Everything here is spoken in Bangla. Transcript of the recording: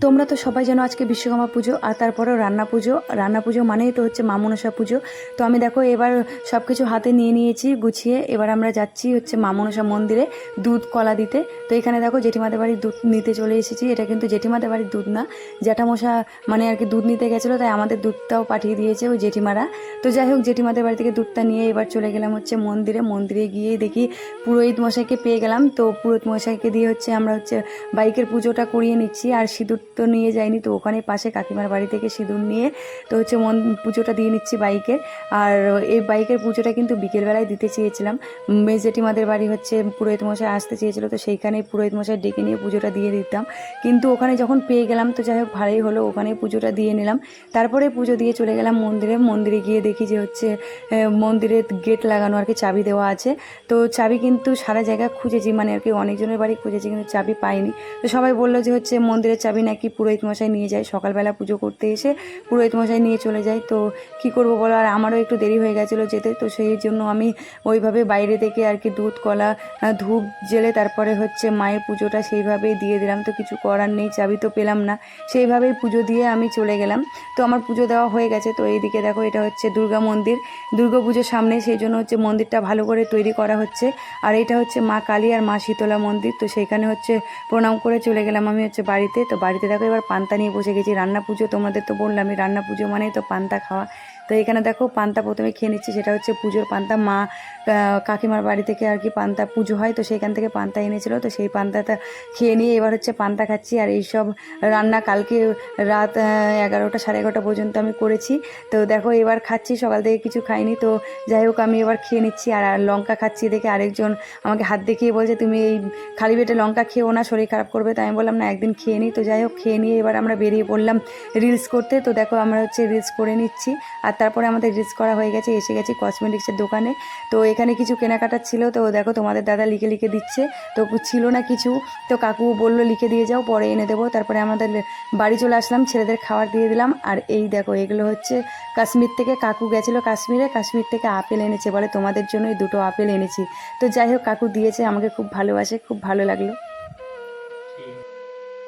তোমরা তো সবাই জানো আজকে বিশ্বকর্মা পুজো আর তারপরেও রান্না পুজো মানেই তো হচ্ছে মা মনসা পুজো। তো আমি দেখো এবার সব কিছু হাতে নিয়ে নিয়েছি গুছিয়ে। এবার আমরা যাচ্ছি হচ্ছে মা মনসা মন্দিরে দুধ কলা দিতে। তো এখানে দেখো জেঠিমাদের বাড়ির দুধ নিতে চলে এসেছি। এটা কিন্তু জেঠিমাদের বাড়ির দুধ না, জ্যাঠামশা মানে আর কি দুধ নিতে গেছিলো, তাই আমাদের দুধটাও পাঠিয়ে দিয়েছে ওই জেঠিমারা। তো যাই হোক জেঠিমাদের বাড়ি থেকে দুধটা নিয়ে এবার চলে গেলাম হচ্ছে মন্দিরে গিয়ে দেখি পুরোহিত মশাইকে পেয়ে গেলাম। তো পুরোহিত মশাইকে দিয়ে হচ্ছে আমরা হচ্ছে বাইকের পুজোটা করিয়ে নিচ্ছি। আর সিঁদুর তো নিয়ে যাইনি, তো ওখানে পাশে কাকিমার বাড়ি থেকে সিঁদুর নিয়ে তো হচ্ছে পুজোটা দিয়ে নিচ্ছি বাইকের। আর এই বাইকের পুজোটা কিন্তু বিকেলবেলায় দিতে চেয়েছিলাম। মেজ জেঠিমাদের বাড়ি হচ্ছে পুরোহিত মশাই আসতে চেয়েছিলো, তো সেইখানেই পুরোহিত মশাই ডেকে নিয়ে পুজোটা দিয়ে দিতাম। কিন্তু ওখানে যখন পেয়ে গেলাম তো যাই হোক ভালোই হলো, ওখানে পুজোটা দিয়ে নিলাম। তারপরে পুজো দিয়ে চলে গেলাম মন্দিরে গিয়ে দেখি যে হচ্ছে মন্দিরের গেট লাগানো আর কি চাবি দেওয়া আছে। তো চাবি কিন্তু সারা জায়গা খুঁজেছি, মানে আর কি অনেকজনের বাড়ি খুঁজেছি কিন্তু চাবি পাইনি। তো সবাই বললো যে হচ্ছে মন্দিরের চাবি নাকি পুরোহিত মশাই নিয়ে যায়, সকালবেলা পুজো করতে এসে পুরোহিত মশাই নিয়ে চলে যায়। তো কি করব বলো, আর আমারও একটু দেরি হয়ে গেছিলো যেতে। তো সেই জন্য আমি ওইভাবে বাইরে থেকে আর কি দুধ কলা ধূপ জেলে তারপরে হচ্ছে মায়ের পুজোটা সেইভাবেই দিয়ে দিলাম। তো কিছু করার নেই, চাবি তো পেলাম না, সেইভাবেই পুজো দিয়ে আমি চলে গেলাম। তো আমার পুজো দেওয়া হয়ে গেছে। তো এইদিকে দেখো এটা হচ্ছে দুর্গা মন্দির, দুর্গা পুজোর সামনে, সেই জন্য হচ্ছে মন্দিরটা ভালো করে তৈরি করা হচ্ছে। আর এটা হচ্ছে মা কালী আর মা শীতলা মন্দির। তো সেইখানে হচ্ছে প্রণাম করে চলে গেলাম আমি হচ্ছে বাড়িতে। তো বাড়িতে দেখো এবার পান্তা নিয়ে বসে গেছি। রান্না পুজো তোমাদের তো বললামই, রান্না পুজো মানেই তো পান্তা খাওয়া। তো এখানে দেখো পান্তা প্রথমে খেয়ে নিচ্ছি, সেটা হচ্ছে পুজোর পান্তা। মা কাকিমার বাড়ি থেকে আর কি পান্তা পুজো হয়, তো সেইখান থেকে পান্তা এনেছিল। তো সেই পান্তাটা খেয়ে নিয়ে এবার হচ্ছে পান্তা খাচ্ছি। আর এইসব রান্না কালকে রাত 11টা 11:30 পর্যন্ত আমি করেছি। তো দেখো এবার খাচ্ছি, সকাল থেকে কিছু খাইনি। তো যাই হোক আমি এবার খেয়ে নিচ্ছি। আর লঙ্কা খাচ্ছি দেখে আরেকজন আমাকে হাত দেখিয়ে বলছে তুমি এই খালি পেটে লঙ্কা খেও না, শরীর খারাপ করবে। তো আমি বললাম না, একদিন খেয়ে নিই। তো যাই হোক খেয়ে নিয়ে এবার আমরা বেরিয়ে পড়লাম রিলস করতে। তো দেখো আমরা হচ্ছে রিলস করে নিচ্ছি। আর তারপরে আমাদের রিলস করা হয়ে গেছে, এসে গেছি কসমেটিক্সের দোকানে। তো এখানে কিছু কেনাকাটা ছিল, তো দেখো তোমাদের দাদা লিখে দিচ্ছে। তো ছিল না কিছু, তো কাকু বললো লিখে দিয়ে যাও, পরে এনে দেবো। তারপরে আমাদের বাড়ি চলে আসলাম, ছেলেদের খাবার দিয়ে দিলাম। আর এই দেখো এগুলো হচ্ছে কাশ্মীর থেকে, কাকু গেছিলো কাশ্মীর থেকে আপেল এনেছে, বলে তোমাদের জন্য এই 2টো আপেল এনেছি। তো যাই হোক কাকু দিয়েছে, আমাকে খুব ভালোবাসে, খুব ভালো লাগলো।